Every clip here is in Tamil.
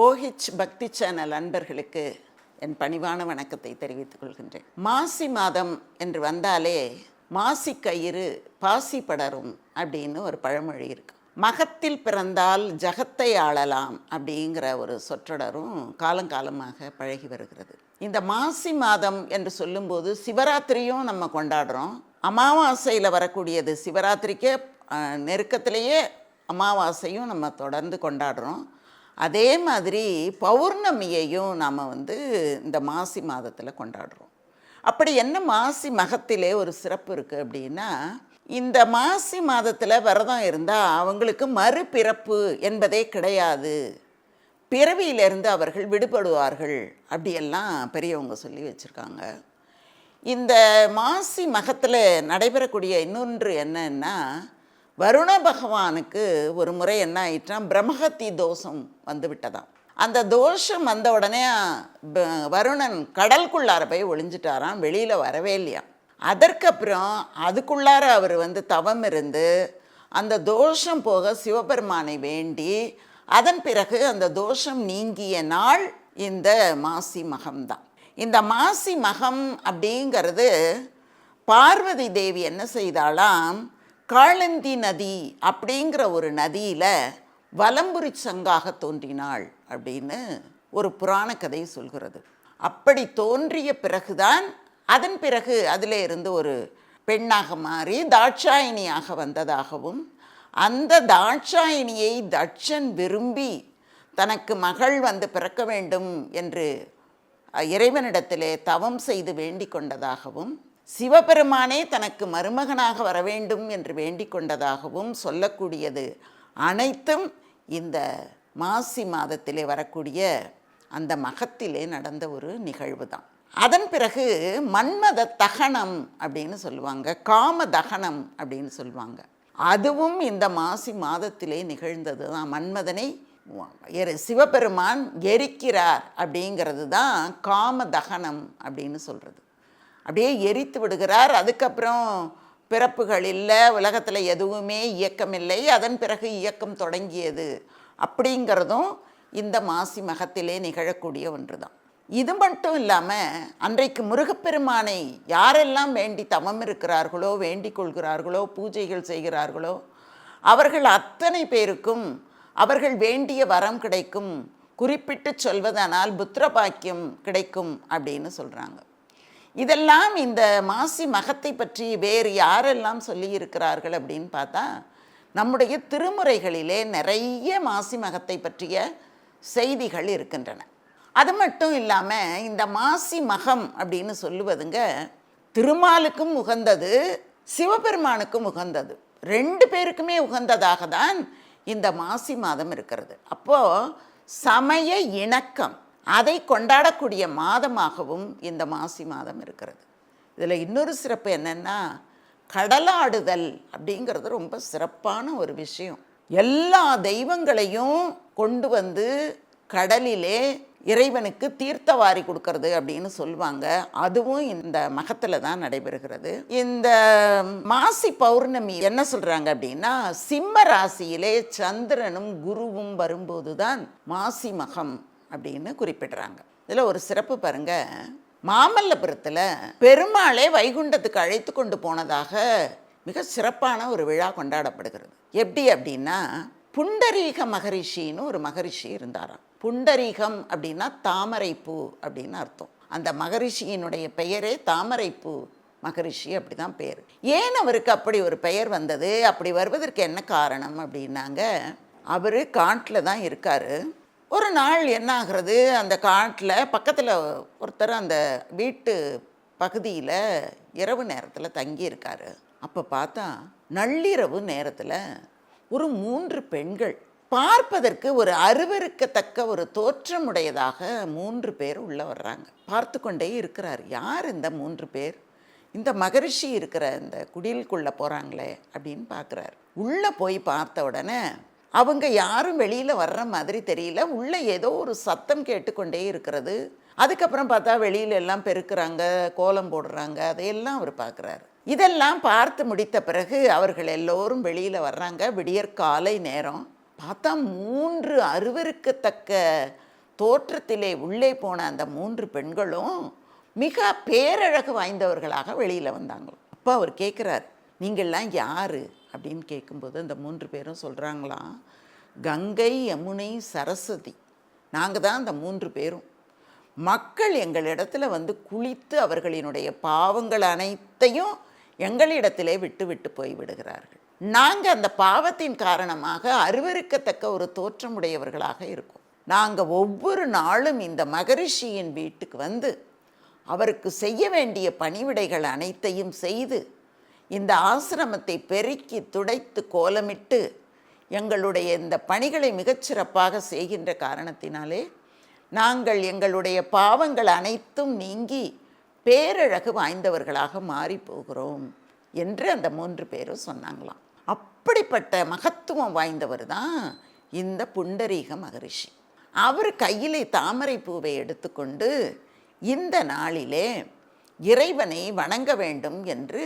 OH பக்தி சேனல் அன்பர்களுக்கு என் பணிவான வணக்கத்தை தெரிவித்துக் கொள்கின்றேன். மாசி மாதம் என்று வந்தாலே மாசி கயிறு பாசி படரும் அப்படின்னு ஒரு பழமொழி இருக்கு. மகத்தில் பிறந்தால் ஜகத்தை ஆளலாம் அப்படிங்கிற ஒரு சொற்றொடரும் காலங்காலமாக பழகி வருகிறது. இந்த மாசி மாதம் என்று சொல்லும்போது சிவராத்திரியும் நம்ம கொண்டாடுறோம். அமாவாசையில் வரக்கூடியது சிவராத்திரிக்கே நெருக்கத்திலேயே அமாவாசையும் நம்ம தொடர்ந்து கொண்டாடுறோம். அதே மாதிரி பௌர்ணமியையும் நாம் இந்த மாசி மாதத்தில் கொண்டாடுறோம். அப்படி என்ன மாசி மகத்திலே ஒரு சிறப்பு இருக்குது அப்படின்னா, இந்த மாசி மாதத்தில் விரதம் இருந்தால் அவங்களுக்கு மறுபிறப்பு என்பதே கிடையாது, பிறவியிலிருந்து அவர்கள் விடுபடுவார்கள் அப்படியெல்லாம் பெரியவங்க சொல்லி வச்சுருக்காங்க. இந்த மாசி மகத்தில் நடைபெறக்கூடிய இன்னொன்று என்னன்னா, வருண பகவானுக்கு ஒரு முறை என்ன ஆயிட்டான், பிரம்மஹத்தி தோஷம் வந்து விட்டதாம். அந்த தோஷம் வந்த உடனே வருணன் கடலுக்குள்ளார போய் ஒளிஞ்சிட்டாராம், வெளியில் வரவே இல்லையா. அதற்கப்புறம் அதுக்குள்ளார அவர் தவம் இருந்து அந்த தோஷம் போக சிவபெருமானை வேண்டி அதன் பிறகு அந்த தோஷம் நீங்கிய நாள் இந்த மாசி மகம்தான். இந்த மாசி மகம் அப்படிங்கிறது பார்வதி தேவி என்ன செய்தாலாம், காளந்தி நதி அப்படிங்கிற ஒரு நதியில் வலம்புரி சங்காக தோன்றினாள் அப்படின்னு ஒரு புராண கதை சொல்கிறது. அப்படி தோன்றிய பிறகுதான் அதன் பிறகு அதில் இருந்து ஒரு பெண்ணாக மாறி தாட்சாயினியாக வந்ததாகவும், அந்த தாட்சாயினியை தட்சன் விரும்பி தனக்கு மகள் பிறக்க வேண்டும் என்று இறைவனிடத்திலே தவம் செய்து வேண்டிக் கொண்டதாகவும், சிவபெருமானே தனக்கு மருமகனாக வர வேண்டும் என்று வேண்டிக் கொண்டதாகவும் சொல்லக்கூடியது அனைத்தும் இந்த மாசி மாதத்திலே வரக்கூடிய அந்த மகத்திலே நடந்த ஒரு நிகழ்வு தான். அதன் பிறகு மன்மத தகனம் அப்படின்னு சொல்லுவாங்க, காம தகனம் அப்படின்னு சொல்லுவாங்க. அதுவும் இந்த மாசி மாதத்திலே நிகழ்ந்தது தான். மன்மதனை சிவபெருமான் எரிக்கிறார் அப்படிங்கிறது தான் காம தகனம் அப்படின்னு சொல்கிறது. அப்படியே எரித்து விடுகிறார். அதுக்கப்புறம் பிறப்புகள் இல்லை, உலகத்தில் எதுவுமே இயக்கம் இல்லை, அதன் பிறகு இயக்கம் தொடங்கியது அப்படிங்கிறதும் இந்த மாசி மகத்திலே நிகழக்கூடிய ஒன்று தான். இது மட்டும் இல்லாமல் அன்றைக்கு முருகப்பெருமானை யாரெல்லாம் வேண்டி தவம் இருக்கிறார்களோ, வேண்டிக் கொள்கிறார்களோ, பூஜைகள் செய்கிறார்களோ, அவர்கள் அத்தனை பேருக்கும் அவர்கள் வேண்டிய வரம் கிடைக்கும், குறிப்பிட்டு சொல்வதனால் புத்திர பாக்கியம் கிடைக்கும் அப்படின்னு சொல்கிறாங்க. இதெல்லாம் இந்த மாசி மகத்தை பற்றி வேறு யாரெல்லாம் சொல்லியிருக்கிறார்கள் அப்படின்னு பார்த்தா, நம்முடைய திருமுறைகளிலே நிறைய மாசி மகத்தை பற்றிய செய்திகள் இருக்கின்றன. அது மட்டும் இல்லாமல் இந்த மாசி மகம் அப்படின்னு சொல்லுவதுங்க திருமாலுக்கும் உகந்தது, சிவபெருமானுக்கும் உகந்தது, ரெண்டு பேருக்குமே உகந்ததாக தான் இந்த மாசி மாதம் இருக்கிறது. அப்போது சமய இணக்கம் அதை கொண்டாடக்கூடிய மாதமாகவும் இந்த மாசி மாதம் இருக்கிறது. இதில் இன்னொரு சிறப்பு என்னென்னா, கடலாடுதல் அப்படிங்கிறது ரொம்ப சிறப்பான ஒரு விஷயம். எல்லா தெய்வங்களையும் கொண்டு கடலிலே இறைவனுக்கு தீர்த்தவாரி கொடுக்கறது அப்படின்னு சொல்லுவாங்க. அதுவும் இந்த மகத்தில் தான் நடைபெறுகிறது. இந்த மாசி பௌர்ணமி என்ன சொல்கிறாங்க அப்படின்னா, சிம்ம ராசியிலே சந்திரனும் குருவும் வரும்போது தான் மாசி மகம் அப்படின்னு குறிப்பிடுறாங்க. இதில் ஒரு சிறப்பு பாருங்க, மாமல்லபுரத்தில் பெருமாளே வைகுண்டத்துக்கு அழைத்து கொண்டு போனதாக மிக சிறப்பான ஒரு விழா கொண்டாடப்படுகிறது. எப்படி அப்படின்னா, புண்டரீக மகரிஷின்னு ஒரு மகரிஷி இருந்தாராம். புண்டரீகம் அப்படின்னா தாமரைப்பூ அப்படின்னு அர்த்தம். அந்த மகரிஷியினுடைய பெயரே தாமரைப்பூ மகரிஷி, அப்படி தான் பேர். ஏன் அவருக்கு அப்படி ஒரு பெயர் வந்தது, அப்படி வருவதற்கு என்ன காரணம் அப்படின்னாங்க, அவர் காட்டில் தான் இருக்கார். ஒரு நாள் என்ன ஆகிறது, அந்த காட்டில் பக்கத்தில் ஒருத்தர் அந்த வீட்டு பகுதியில் இரவு நேரத்தில் தங்கியிருக்காரு. அப்போ பார்த்தா நள்ளிரவு நேரத்தில் ஒரு 3 பெண்கள் பார்ப்பதற்கு ஒரு அருவருக்கத்தக்க ஒரு தோற்றமுடையதாக 3 பேர் உள்ளே வர்றாங்க. பார்த்து கொண்டே இருக்கிறார். யார் இந்த 3 பேர், இந்த மகரிஷி இருக்கிற இந்த குடிலுக்குள்ளே போகிறாங்களே அப்படின்னு பார்க்குறாரு. உள்ளே போய் பார்த்த உடனே அவங்க யாரும் வெளியில் வர்ற மாதிரி தெரியல. உள்ளே ஏதோ ஒரு சத்தம் கேட்டுக்கொண்டே இருக்கிறது. அதுக்கப்புறம் பார்த்தா வெளியில எல்லாம் பெருக்கிறாங்க, கோலம் போடுறாங்க, அதையெல்லாம் அவர் பார்க்குறாரு. இதெல்லாம் பார்த்து முடித்த பிறகு அவர்கள் எல்லோரும் வெளியில் வர்றாங்க. விடியற்காலை நேரம். பார்த்தா 3 அருவருக்கத்தக்க தோற்றத்திலே உள்ளே போன அந்த 3 பெண்களும் மிக பேரழகு வாய்ந்தவர்களாக வெளியில் வந்தாங்க. அப்போ அவர் கேட்குறார், நீங்கள்லாம் யார் அப்படின்னு கேட்கும்போது அந்த 3 பேரும் சொல்கிறாங்களாம், கங்கை, யமுனை, சரஸ்வதி, நாங்கள் தான் அந்த 3 பேரும். மக்கள் எங்களிடத்துல வந்து குளித்து அவர்களினுடைய பாவங்கள் அனைத்தையும் எங்களிடத்திலே விட்டு விட்டு போய் விடுகிறார்கள். நாங்கள் அந்த பாவத்தின் காரணமாக அருவருக்கத்தக்க ஒரு தோற்றமுடையவர்களாக இருக்கோம். நாங்கள் ஒவ்வொரு நாளும் இந்த மகரிஷியின் வீட்டுக்கு வந்து அவருக்கு செய்ய வேண்டிய பணிவிடைகள் அனைத்தையும் செய்து இந்த ஆசிரமத்தை பெருக்கி துடைத்து கோலமிட்டு எங்களுடைய இந்த பணிகளை மிகச்சிறப்பாக செய்கின்ற காரணத்தினாலே நாங்கள் எங்களுடைய பாவங்கள் அனைத்தும் நீங்கி பேரழகு வாய்ந்தவர்களாக மாறி போகிறோம் என்று அந்த 3 பேரும் சொன்னாங்களாம். அப்படிப்பட்ட மகத்துவம் வாய்ந்தவர் தான் இந்த புண்டரீக மகரிஷி. அவர் கையிலே தாமரை பூவை எடுத்துக்கொண்டு இந்த நாளிலே இறைவனை வணங்க வேண்டும் என்று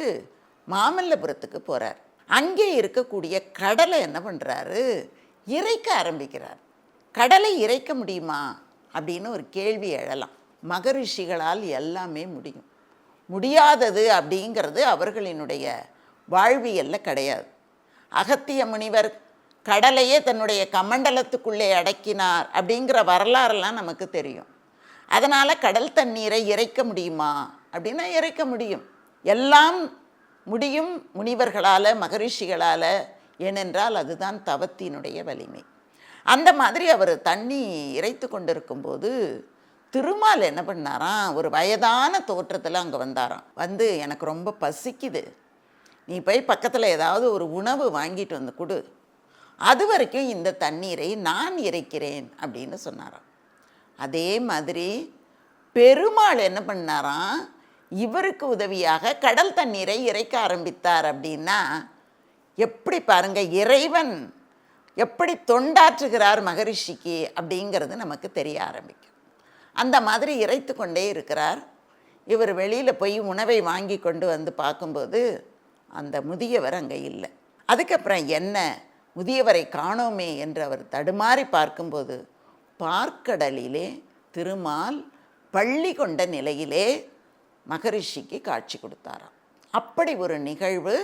மாமல்லபுரத்துக்கு போகிறார். அங்கே இருக்கக்கூடிய கடலை என்ன பண்ணுறாரு, இறைக்க ஆரம்பிக்கிறார். கடலை இறைக்க முடியுமா அப்படின்னு ஒரு கேள்வி எழலாம். மகரிஷிகளால் எல்லாமே முடியும். முடியாதது அப்படிங்கிறது அவர்களினுடைய வாழ்வியல்ல கிடையாது. அகத்திய முனிவர் கடலையே தன்னுடைய கமண்டலத்துக்குள்ளே அடக்கினார் அப்படிங்கிற வரலாறுலாம் நமக்கு தெரியும். அதனால் கடல் தண்ணீரை இறைக்க முடியுமா அப்படின்னா இறைக்க முடியும். எல்லாம் முடியும் முனிவர்களால், மகரிஷிகளால். ஏனென்றால் அதுதான் தவத்தினுடைய வலிமை. அந்த மாதிரி அவர் தண்ணி இறைத்து கொண்டிருக்கும்போது திருமால் என்ன பண்ணாராம், ஒரு வயதான தோற்றத்தில் அங்கே வந்தாராம். வந்து, எனக்கு ரொம்ப பசிக்குது, நீ போய் பக்கத்தில் ஏதாவது ஒரு உணவு வாங்கிட்டு வந்து கொடு, அது வரைக்கும் இந்த தண்ணீரை நான் இறைக்கிறேன் அப்படின்னு சொன்னாராம். அதே மாதிரி பெருமாள் என்ன பண்ணாராம், இவருக்கு உதவியாக கடல் தண்ணீரை இறைக்க ஆரம்பித்தார். அப்படின்னா எப்படி பாருங்க, இறைவன் எப்படி தொண்டாற்றுகிறார் மகரிஷிக்கு அப்படிங்கிறது நமக்கு தெரிய ஆரம்பிக்கும். அந்த மாதிரி இறைத்து கொண்டே இருக்கிறார். இவர் வெளியில் போய் உணவை வாங்கி கொண்டு வந்து பார்க்கும்போது அந்த முதியவர் அங்கே இல்லை. அதுக்கப்புறம் என்ன, முதியவரை காணோமே என்று அவர் தடுமாறி பார்க்கும்போது பார்க்கடலிலே திருமால் பள்ளி கொண்ட நிலையிலே மகரிஷிக்கு காட்சி கொடுத்தாராம். அப்படி ஒரு நிகழ்வு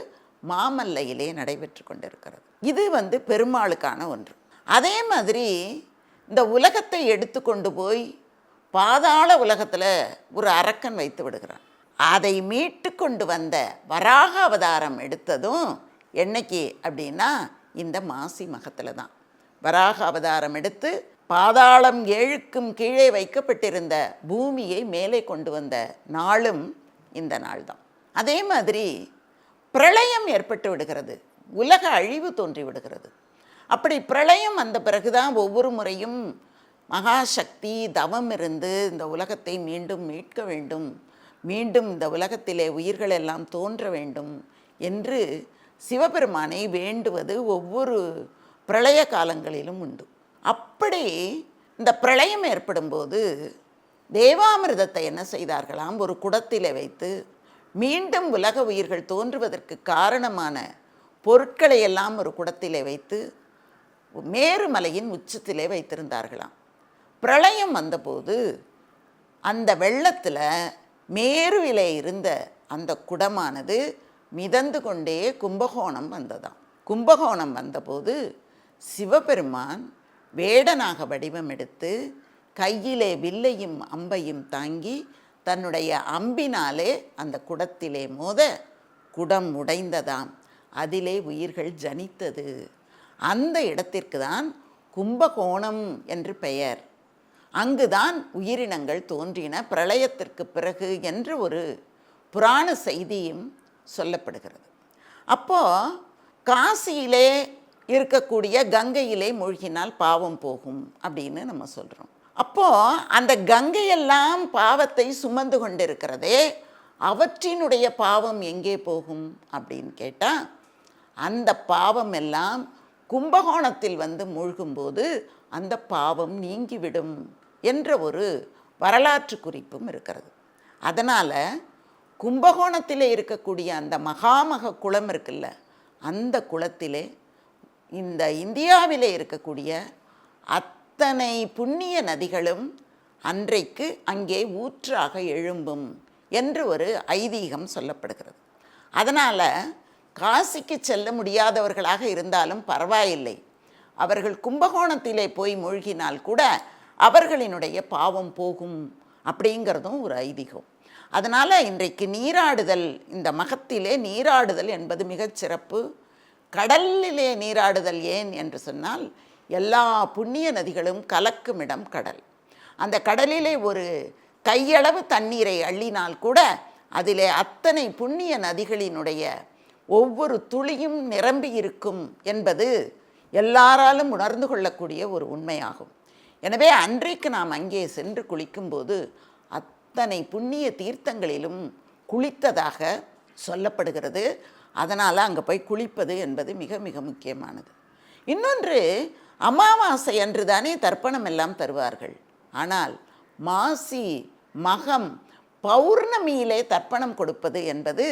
மாமல்லையிலே நடைபெற்று கொண்டிருக்கிறது. இது வந்து பெருமாளுக்கான ஒன்று. அதே மாதிரி இந்த உலகத்தை எடுத்துக்கொண்டு போய் பாதாள உலகத்தில் ஒரு அரக்கன் வைத்து விடுகிறான். அதை மீட்டு கொண்டு வந்த வராக அவதாரம் எடுத்ததும் என்னைக்கு அப்படின்னா இந்த மாசி மகத்தில் தான். வராக அவதாரம் எடுத்து பாதாளம் 7க்கும் கீழே வைக்கப்பட்டிருந்த பூமியை மேலே கொண்டு வந்த நாளும் இந்த நாள் தான். அதே மாதிரி பிரளயம் ஏற்பட்டு விடுகிறது, உலக அழிவு தோன்றி விடுகிறது. அப்படி பிரளயம் வந்த பிறகுதான் ஒவ்வொரு முறையும் மகாசக்தி தவம் இருந்து இந்த உலகத்தை மீண்டும் மீட்க வேண்டும், மீண்டும் இந்த உலகத்திலே உயிர்கள் எல்லாம் தோன்ற வேண்டும் என்று சிவபெருமானை வேண்டுவது ஒவ்வொரு பிரளய காலங்களிலும் உண்டு. அப்படி இந்த பிரளயம் ஏற்படும்போது தேவாமிர்தத்தை என்ன செய்தார்களாம், ஒரு குடத்திலே வைத்து மீண்டும் உலக உயிர்கள் தோன்றுவதற்கு காரணமான பொருட்களை எல்லாம் ஒரு குடத்திலே வைத்து மேருமலையின் உச்சத்திலே வைத்திருந்தார்களாம். பிரளயம் வந்தபோது அந்த வெள்ளத்தில் மேருவிலே இருந்த அந்த குடமானது மிதந்து கொண்டே கும்பகோணம் வந்ததாம். கும்பகோணம் வந்தபோது சிவபெருமான் வேடனாக வடிவம் எடுத்து கையிலே வில்லையும் அம்பையும் தாங்கி தன்னுடைய அம்பினாலே அந்த குடத்திலே மோத குடம் உடைந்ததாம். அதிலே உயிர்கள் ஜனித்தது. அந்த இடத்திற்கு தான் கும்பகோணம் என்று பெயர். அங்குதான் உயிரினங்கள் தோன்றின பிரளயத்திற்கு பிறகு என்று ஒரு புராண செய்தியும் சொல்லப்படுகிறது. அப்போது காசியிலே இருக்கக்கூடிய கங்கையிலே மூழ்கினால் பாவம் போகும் அப்படின்னு நம்ம சொல்கிறோம். அப்போது அந்த கங்கையெல்லாம் பாவத்தை சுமந்து கொண்டிருக்கிறதே, அவற்றினுடைய பாவம் எங்கே போகும் அப்படின்னு கேட்டால் அந்த பாவம் எல்லாம் கும்பகோணத்தில் வந்து மூழ்கும்போது அந்த பாவம் நீங்கிவிடும் என்ற ஒரு வரலாற்று குறிப்பும் இருக்கிறது. அதனால் கும்பகோணத்திலே இருக்கக்கூடிய அந்த மகாமக குளம் இருக்குல்ல, அந்த குளத்திலே இந்த இந்தியாவிலே இருக்கக்கூடிய அத்தனை புண்ணிய நதிகளும் அன்றைக்கு அங்கே ஊற்றாக எழும்பும் என்று ஒரு ஐதீகம் சொல்லப்படுகிறது. அதனால் காசிக்கு செல்ல முடியாதவர்களாக இருந்தாலும் பரவாயில்லை, அவர்கள் கும்பகோணத்திலே போய் மூழ்கினால் கூட அவர்களினுடைய பாவம் போகும் அப்படிங்கிறதும் ஒரு ஐதீகம். அதனால் இன்றைக்கு நீராடுதல், இந்த மகத்திலே நீராடுதல் என்பது மிகச் சிறப்பு. கடலிலே நீராடுதல் ஏன் என்று சொன்னால், எல்லா புண்ணிய நதிகளும் கலக்கும் இடம் கடல். அந்த கடலிலே ஒரு கையளவு தண்ணீரை அள்ளினால் கூட அதிலே அத்தனை புண்ணிய நதிகளினுடைய ஒவ்வொரு துளியும் நிரம்பி இருக்கும் என்பது எல்லாராலும் உணர்ந்து கொள்ளக்கூடிய ஒரு உண்மையாகும். எனவே அன்றைக்கு நாம் அங்கே சென்று குளிக்கும்போது அத்தனை புண்ணிய தீர்த்தங்களிலும் குளித்ததாக சொல்லப்படுகிறது. அதனால் அங்கே போய் குளிப்பது என்பது மிக மிக முக்கியமானது. இன்னொன்று, அமாவாசை அன்று தானே தர்ப்பணம் எல்லாம் தருவார்கள். ஆனால் மாசி மகம் பௌர்ணமியிலே தர்ப்பணம் கொடுப்பது என்பது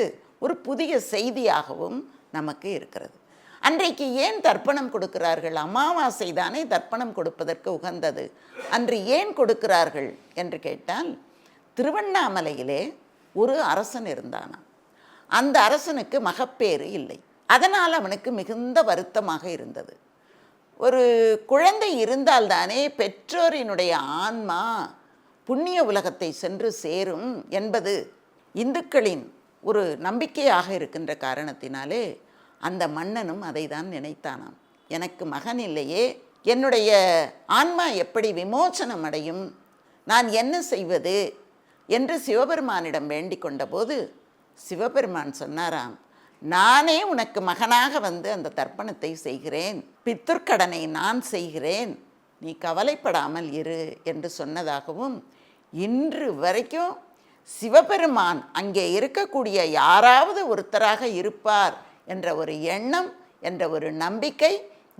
ஒரு புதிய செய்தியாகவும் நமக்கு இருக்கிறது. அன்றைக்கு ஏன் தர்ப்பணம் கொடுக்கிறார்கள்? அமாவாசை தானே தர்ப்பணம் கொடுப்பதற்கு உகந்தது. அன்று ஏன் கொடுக்கிறார்கள் என்று கேட்டால், திருவண்ணாமலையிலே ஒரு அரசன் இருந்தானாம். அந்த அரசனுக்கு மகப்பேறு இல்லை. அதனால் அவனுக்கு மிகுந்த வருத்தமாக இருந்தது. ஒரு குழந்தை இருந்தால்தானே பெற்றோரினுடைய ஆன்மா புண்ணிய உலகத்தை சென்று சேரும் என்பது இந்துக்களின் ஒரு நம்பிக்கையாக இருக்கின்ற காரணத்தினாலே அந்த மன்னனும் அதை தான் நினைத்தானாம். எனக்கு மகன் இல்லையே, என்னுடைய ஆன்மா எப்படி விமோசனம் அடையும், நான் என்ன செய்வது என்று சிவபெருமானிடம் வேண்டிக் கொண்டபோது சிவபெருமான் சொன்னாராம், நானே உனக்கு மகனாக வந்து அந்த தர்ப்பணத்தை செய்கிறேன், பித்துர்க்கடனை நான் செய்கிறேன், நீ கவலைப்படாமல் இரு என்று சொன்னதாகவும், இன்று வரைக்கும் சிவபெருமான் அங்கே இருக்கக்கூடிய யாராவது ஒருத்தராக இருப்பார் என்ற ஒரு எண்ணம், என்ற ஒரு நம்பிக்கை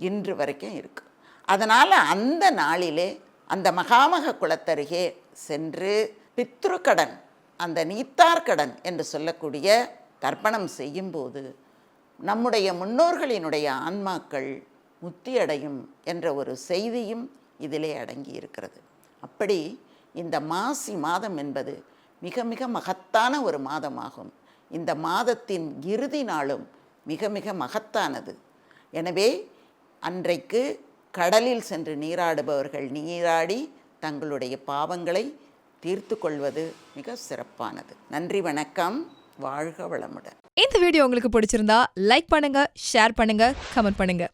இன்று வரைக்கும் இருக்கு. அதனால் அந்த நாளிலே அந்த மகாமக குளத்தருகே சென்று பித்ருக்கடன், அந்த நீத்தார்கடன் என்று சொல்லக்கூடிய தர்ப்பணம் செய்யும்போது நம்முடைய முன்னோர்களினுடைய ஆன்மாக்கள் முத்தியடையும் என்ற ஒரு செய்தியும் இதிலே அடங்கி இருக்கிறது. அப்படி இந்த மாசி மாதம் என்பது மிக மிக மகத்தான ஒரு மாதமாகும். இந்த மாதத்தின் இறுதி நாளும் மிக மிக மகத்தானது. எனவே அன்றைக்கு கடலில் சென்று நீராடுபவர்கள் நீராடி தங்களுடைய பாவங்களை தீர்த்து கொள்வது மிக சிறப்பானது. நன்றி, வணக்கம், வாழ்க வளமுடன். இந்த வீடியோ உங்களுக்கு பிடிச்சிருந்தா லைக் பண்ணுங்க, ஷேர் பண்ணுங்க, கமெண்ட் பண்ணுங்க.